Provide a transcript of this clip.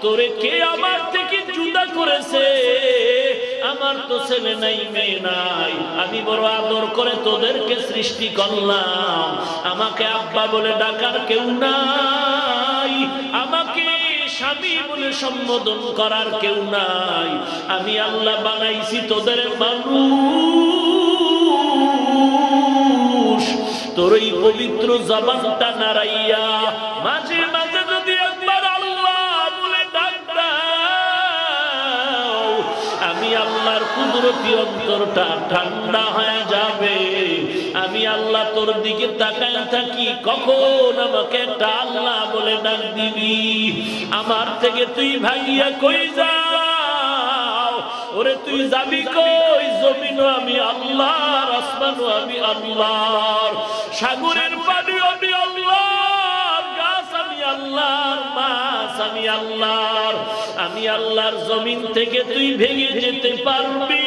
তোরে কে আমার থেকে জুদা করেছে? আমার তো ছেলে নাই, মেয়ে নাই, আমি বড় আদর করে তোদেরকে সৃষ্টি করলাম, আমাকে আব্বা বলে ডাকার কেউ নাই, আমাকে স্বামী বলে সম্বোধন করার কেউ নাই, আমি আল্লাহ বানাইছি তোদের মানুষ। তোর এই পবিত্র জবানটা নাড়াইয়া মাঝে মাঝে যদি একবার আল্লাহ বলে ডাক দাও, আমি আল্লাহর কুদরতি অন্তরটা ঠান্ডা হয়ে যাবে। আমি আল্লাহ তোর দিকে তাকায় থাকি, কখন আমাকে একটা আল্লাহ বলে ডাক দিবি। আমার থেকে তুই ভাগিয়া কই যাও? ওরে তুই যাবি কই? জমিনও আমি আল্লাহর, আসমানও আমি আল্লাহর, সাগরের পানি আমি আল্লাহর, গাছ আমি আল্লাহর, মাছ আমি আল্লাহর। আমি আল্লাহর জমিন থেকে তুই ভেঙে যেতে পারবি?